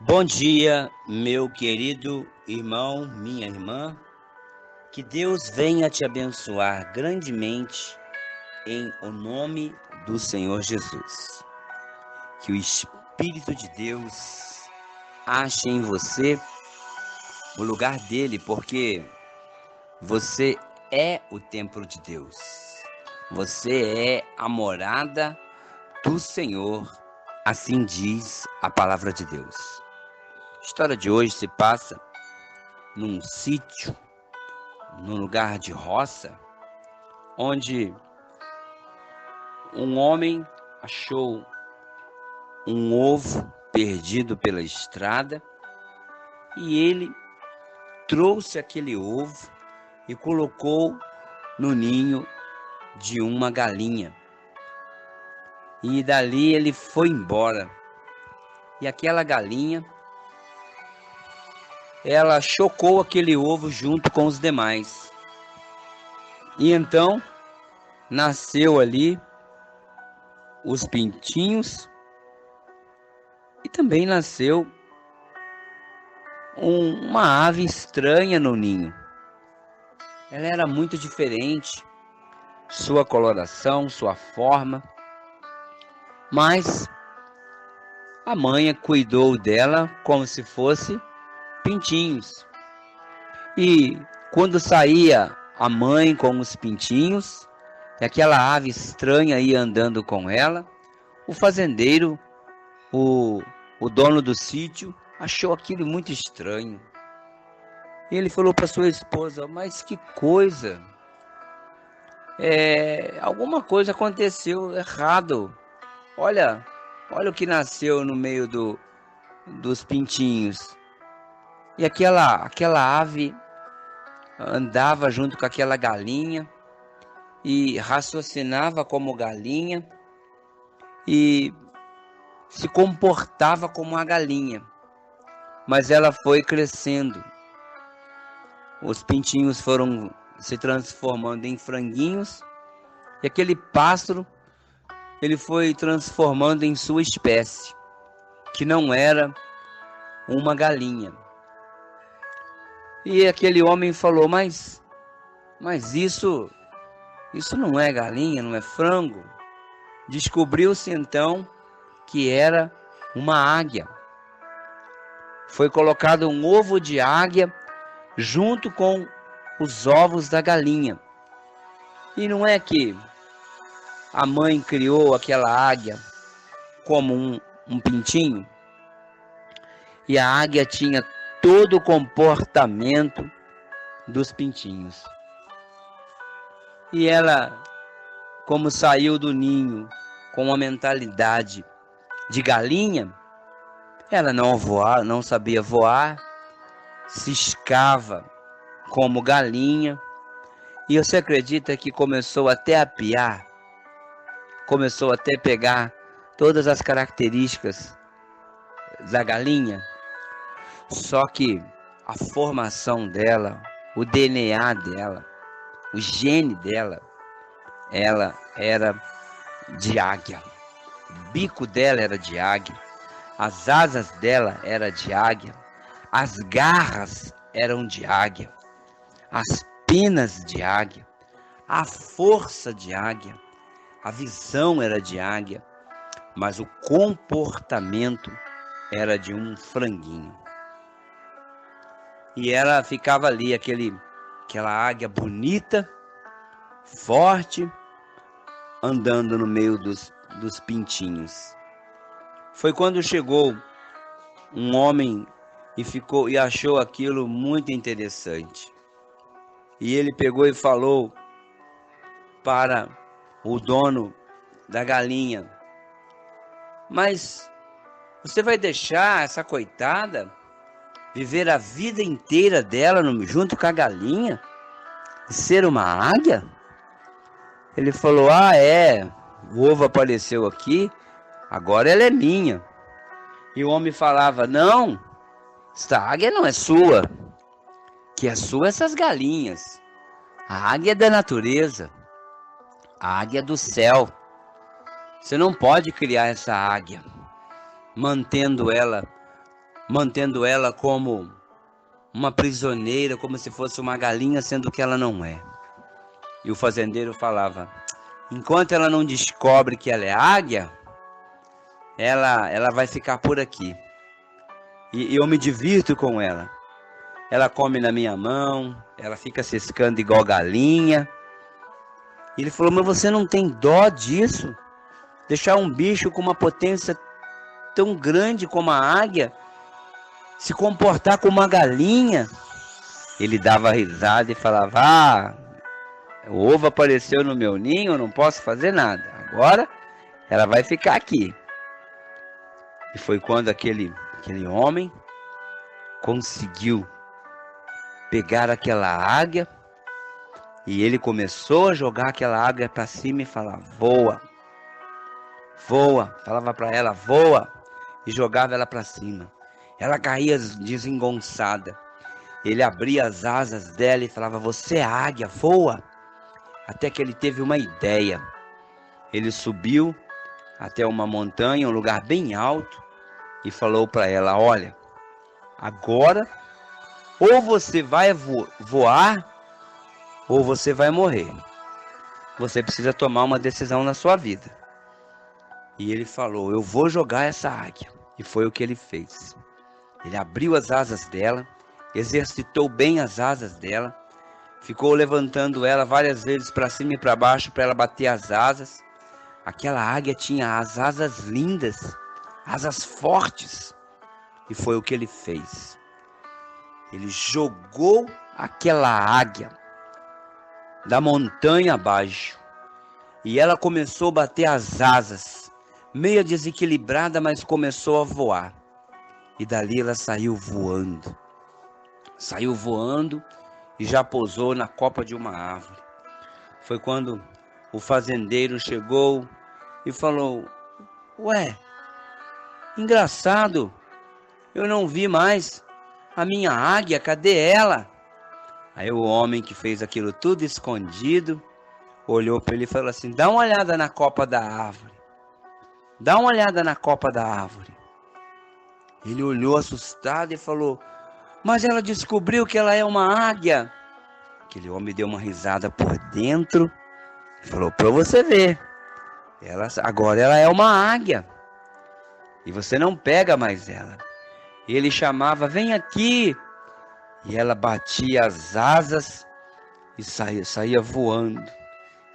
Bom dia, meu querido irmão, minha irmã. Que Deus venha te abençoar grandemente em o nome do Senhor Jesus. Que o Espírito de Deus ache em você o lugar dele, porque você é o templo de Deus. Você é a morada do Senhor, assim diz a palavra de Deus. A história de hoje se passa num sítio, num lugar de roça, onde um homem achou um ovo perdido pela estrada e ele trouxe aquele ovo e colocou no ninho de uma galinha. E dali ele foi embora. E aquela galinha, ela chocou aquele ovo junto com os demais. E então nasceu ali os pintinhos e também nasceu uma ave estranha no ninho. Ela era muito diferente, sua coloração, sua forma, mas a mãe cuidou dela como se fosse pintinhos. E quando saía a mãe com os pintinhos, e aquela ave estranha ia andando com ela, o fazendeiro, o, o dono do sítio, achou aquilo muito estranho. E ele falou para sua esposa: mas que coisa! Alguma coisa aconteceu errado. Olha, olha o que nasceu no meio dos pintinhos. E aquela ave andava junto com aquela galinha e raciocinava como galinha e se comportava como uma galinha. Mas ela foi crescendo. Os pintinhos foram se transformando em franguinhos e aquele pássaro ele foi transformando em sua espécie, que não era uma galinha. E aquele homem falou: mas isso não é galinha, não é frango. Descobriu-se então que era uma águia. Foi colocado um ovo de águia junto com os ovos da galinha. E não é que a mãe criou aquela águia como um pintinho? E a águia tinha todo o comportamento dos pintinhos. E ela, como saiu do ninho com uma mentalidade de galinha, ela não sabia voar, ciscava como galinha. E você acredita que começou até a piar? Começou até a pegar todas as características da galinha? Só que a formação dela, o DNA dela, o gene dela, ela era de águia. O bico dela era de águia. As asas dela eram de águia. As garras eram de águia. As penas de águia. A força de águia. A visão era de águia. Mas o comportamento era de um franguinho. E ela ficava ali, aquela águia bonita, forte, andando no meio dos pintinhos. Foi quando chegou um homem e achou aquilo muito interessante. E ele pegou e falou para o dono da galinha: mas você vai deixar essa coitada viver a vida inteira dela junto com a galinha e ser uma águia? Ele falou: o ovo apareceu aqui, agora ela é minha. E o homem falava: não, essa águia não é sua, que é sua essas galinhas. A águia é da natureza, a águia é do céu. Você não pode criar essa águia, mantendo ela mantendo ela como uma prisioneira, como se fosse uma galinha, sendo que ela não é. E o fazendeiro falava: enquanto ela não descobre que ela é águia, ela vai ficar por aqui. E eu me divirto com ela. Ela come na minha mão, ela fica ciscando igual galinha. E ele falou: mas você não tem dó disso? Deixar um bicho com uma potência tão grande como a águia se comportar como uma galinha? Ele dava risada e falava: ah, o ovo apareceu no meu ninho, eu não posso fazer nada. Agora ela vai ficar aqui. E foi quando aquele homem conseguiu pegar aquela águia e ele começou a jogar aquela águia para cima e falar: voa, voa. Falava para ela: voa, e jogava ela para cima. Ela caía desengonçada. Ele abria as asas dela e falava: você é águia, voa. Até que ele teve uma ideia. Ele subiu até uma montanha, um lugar bem alto, e falou para ela: olha, agora ou você vai voar ou você vai morrer. Você precisa tomar uma decisão na sua vida. E ele falou: eu vou jogar essa águia. E foi o que ele fez. Ele abriu as asas dela, exercitou bem as asas dela, ficou levantando ela várias vezes para cima e para baixo para ela bater as asas. Aquela águia tinha as asas lindas, asas fortes. E foi o que ele fez. Ele jogou aquela águia da montanha abaixo. E ela começou a bater as asas, meio desequilibrada, mas começou a voar. E dali ela saiu voando. Saiu voando e já pousou na copa de uma árvore. Foi quando o fazendeiro chegou e falou: ué, engraçado, eu não vi mais a minha águia, cadê ela? Aí o homem que fez aquilo tudo escondido olhou para ele e falou assim: dá uma olhada na copa da árvore. Dá uma olhada na copa da árvore. Ele olhou assustado e falou: mas ela descobriu que ela é uma águia. Aquele homem deu uma risada por dentro e falou: para você ver, agora ela é uma águia. E você não pega mais ela. E ele chamava: vem aqui. E ela batia as asas e saía voando.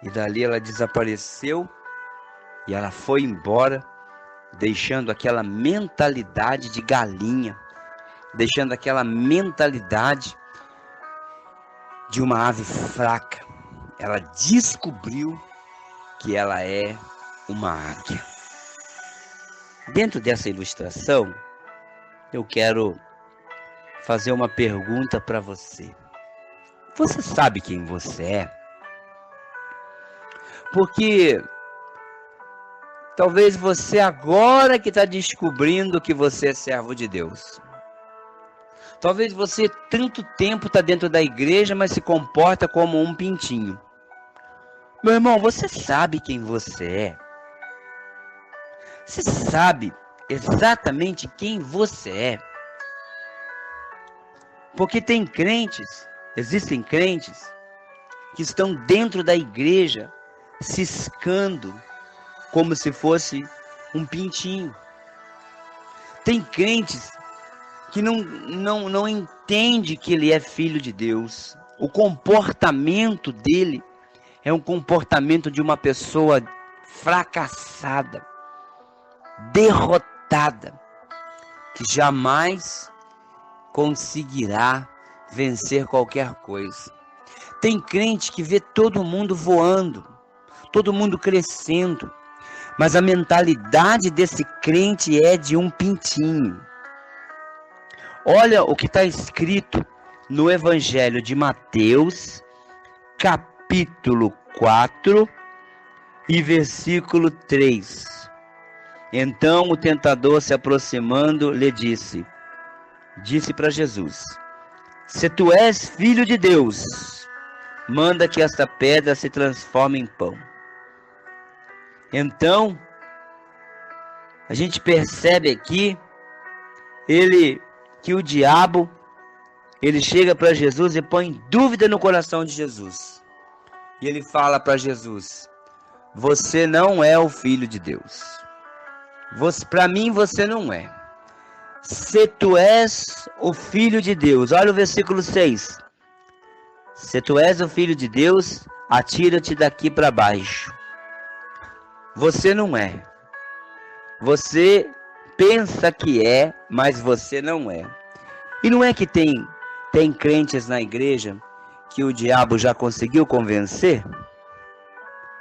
E dali ela desapareceu e ela foi embora, deixando aquela mentalidade de galinha, deixando aquela mentalidade de uma ave fraca. Ela descobriu que ela é uma águia. Dentro dessa ilustração, eu quero fazer uma pergunta para você. Você sabe quem você é? Porque talvez você agora que está descobrindo que você é servo de Deus. Talvez você tanto tempo está dentro da igreja, mas se comporta como um pintinho. Meu irmão, você sabe quem você é? Você sabe exatamente quem você é? Porque existem crentes que estão dentro da igreja ciscando como se fosse um pintinho. Tem crentes que não entende que ele é filho de Deus. O comportamento dele é um comportamento de uma pessoa fracassada, derrotada, que jamais conseguirá vencer qualquer coisa. Tem crente que vê todo mundo voando, todo mundo crescendo, mas a mentalidade desse crente é de um pintinho. Olha o que está escrito no Evangelho de Mateus, capítulo 4 e versículo 3. Então o tentador, se aproximando, lhe disse para Jesus: se tu és filho de Deus, manda que esta pedra se transforme em pão. Então, a gente percebe aqui, ele que o diabo, ele chega para Jesus e põe dúvida no coração de Jesus. E ele fala para Jesus: você não é o Filho de Deus. Para mim você não é. Se tu és o Filho de Deus, olha o versículo 6. Se tu és o Filho de Deus, atira-te daqui para baixo. Você não é. Você pensa que é, mas você não é. E não é que tem crentes na igreja que o diabo já conseguiu convencer?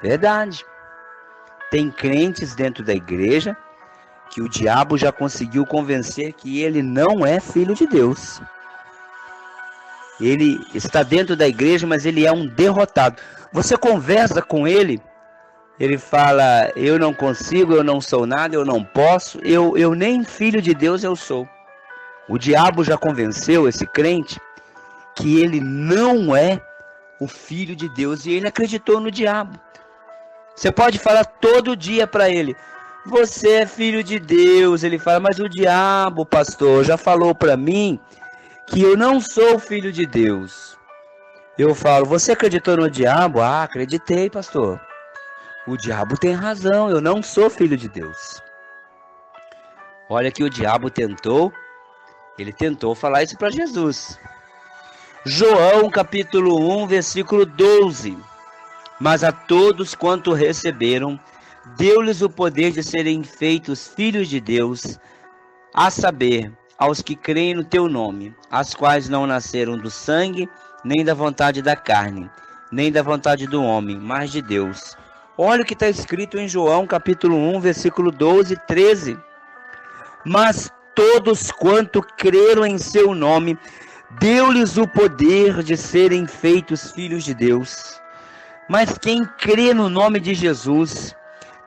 Verdade. Tem crentes dentro da igreja que o diabo já conseguiu convencer que ele não é filho de Deus. Ele está dentro da igreja, mas ele é um derrotado. Você conversa com ele, ele fala: eu não consigo, eu não sou nada, eu não posso, eu nem filho de Deus eu sou. O diabo já convenceu esse crente que ele não é o filho de Deus, e ele acreditou no diabo. Você pode falar todo dia para ele: você é filho de Deus. Ele fala: mas o diabo, pastor, já falou para mim que eu não sou filho de Deus. Eu falo: você acreditou no diabo? Ah, acreditei, pastor. O diabo tem razão, eu não sou filho de Deus. Olha que o diabo tentou falar isso para Jesus. João capítulo 1, versículo 12. Mas a todos quanto receberam, deu-lhes o poder de serem feitos filhos de Deus, a saber, aos que creem no teu nome, as quais não nasceram do sangue, nem da vontade da carne, nem da vontade do homem, mas de Deus. Olha o que está escrito em João capítulo 1, versículo 12 e 13. Mas todos quanto creram em seu nome, deu-lhes o poder de serem feitos filhos de Deus. Mas quem crê no nome de Jesus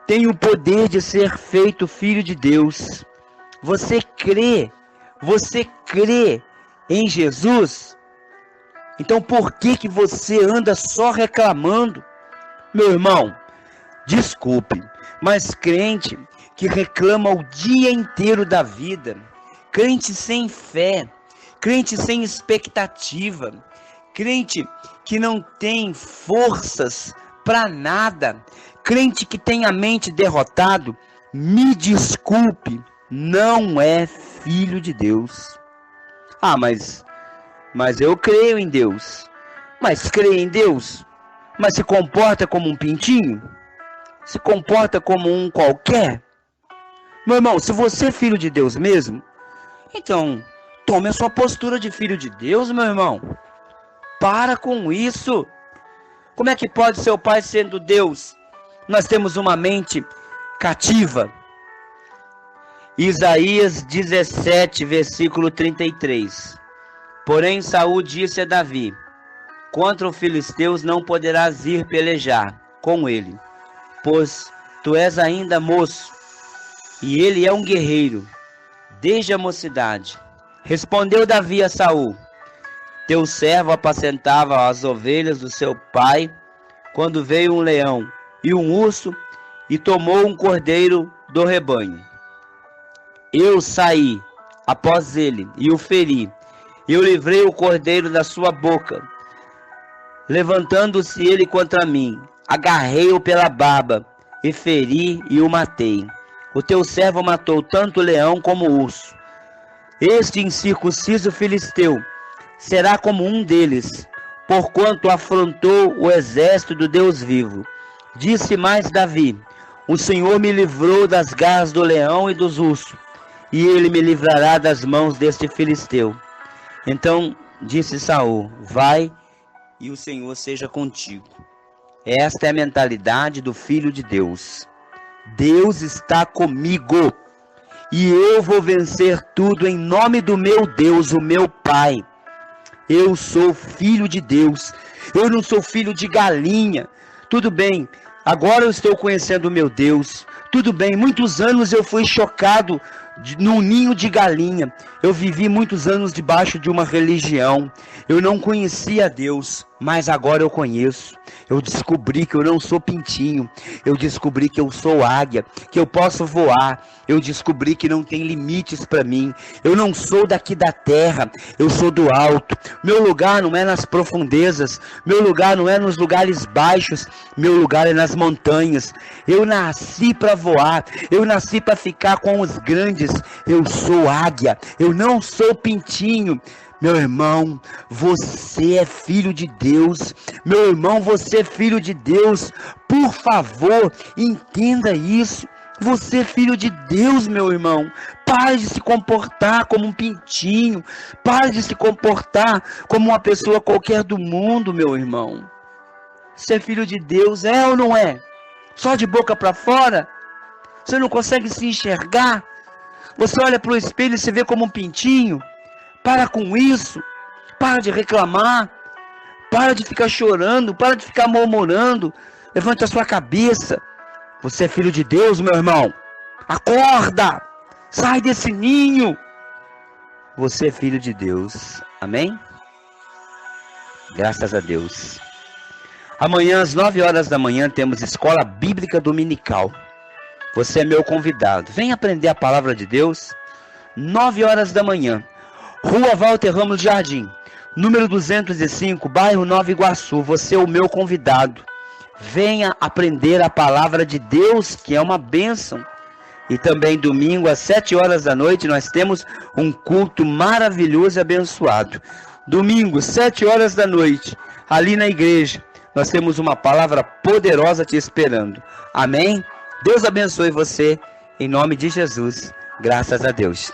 tem o poder de ser feito filho de Deus. Você crê em Jesus? Então por que você anda só reclamando? Meu irmão, desculpe, mas crente que reclama o dia inteiro da vida, crente sem fé, crente sem expectativa, crente que não tem forças para nada, crente que tem a mente derrotado, me desculpe, não é filho de Deus. Ah, mas eu creio em Deus. Mas crê em Deus, mas se comporta como um pintinho? Se comporta como um qualquer? Meu irmão, se você é filho de Deus mesmo, então tome a sua postura de filho de Deus, meu irmão. Para com isso. Como é que pode seu pai sendo Deus? Nós temos uma mente cativa. Isaías 17, versículo 33. Porém Saul disse a Davi: contra os filisteus não poderás ir pelejar com ele, pois tu és ainda moço, e ele é um guerreiro, desde a mocidade. Respondeu Davi a Saul: teu servo apacentava as ovelhas do seu pai, quando veio um leão e um urso, e tomou um cordeiro do rebanho. Eu saí após ele, e o feri. Eu livrei o cordeiro da sua boca. Levantando-se ele contra mim, agarrei-o pela barba, e feri e o matei. O teu servo matou tanto o leão como o urso. Este incircunciso filisteu será como um deles, porquanto afrontou o exército do Deus vivo. Disse mais Davi: o Senhor me livrou das garras do leão e dos ursos, e ele me livrará das mãos deste filisteu. Então disse Saul: vai, e o Senhor seja contigo. Esta é a mentalidade do Filho de Deus. Deus está comigo, e eu vou vencer tudo em nome do meu Deus, o meu Pai. Eu sou filho de Deus, eu não sou filho de galinha. Tudo bem, agora eu estou conhecendo o meu Deus. Tudo bem, muitos anos eu fui chocado num ninho de galinha. Eu vivi muitos anos debaixo de uma religião. Eu não conhecia Deus, mas agora eu conheço. Eu descobri que eu não sou pintinho. Eu descobri que eu sou águia, que eu posso voar. Eu descobri que não tem limites para mim. Eu não sou daqui da terra, eu sou do alto. Meu lugar não é nas profundezas. Meu lugar não é nos lugares baixos. Meu lugar é nas montanhas. Eu nasci para voar. Eu nasci para ficar com os grandes. Eu sou águia. Eu não sou pintinho. Meu irmão, você é filho de Deus. Meu irmão, você é filho de Deus. Por favor, entenda isso. Você é filho de Deus, meu irmão. Pare de se comportar como um pintinho. Pare de se comportar como uma pessoa qualquer do mundo, meu irmão. Você é filho de Deus, é ou não é? Só de boca para fora? Você não consegue se enxergar? Você olha para o espelho e se vê como um pintinho? Para com isso, para de reclamar, para de ficar chorando, para de ficar murmurando. Levante a sua cabeça. Você é filho de Deus, meu irmão. Acorda, sai desse ninho. Você é filho de Deus, amém? Graças a Deus. Amanhã às 9 horas da manhã temos Escola Bíblica Dominical. Você é meu convidado. Vem aprender a palavra de Deus. 9 horas da manhã. Rua Walter Ramos Jardim, número 205, bairro Nova Iguaçu. Você é o meu convidado. Venha aprender a palavra de Deus, que é uma bênção. E também domingo, às 7 horas da noite, nós temos um culto maravilhoso e abençoado. Domingo, 7 horas da noite, ali na igreja, nós temos uma palavra poderosa te esperando. Amém? Deus abençoe você, em nome de Jesus. Graças a Deus.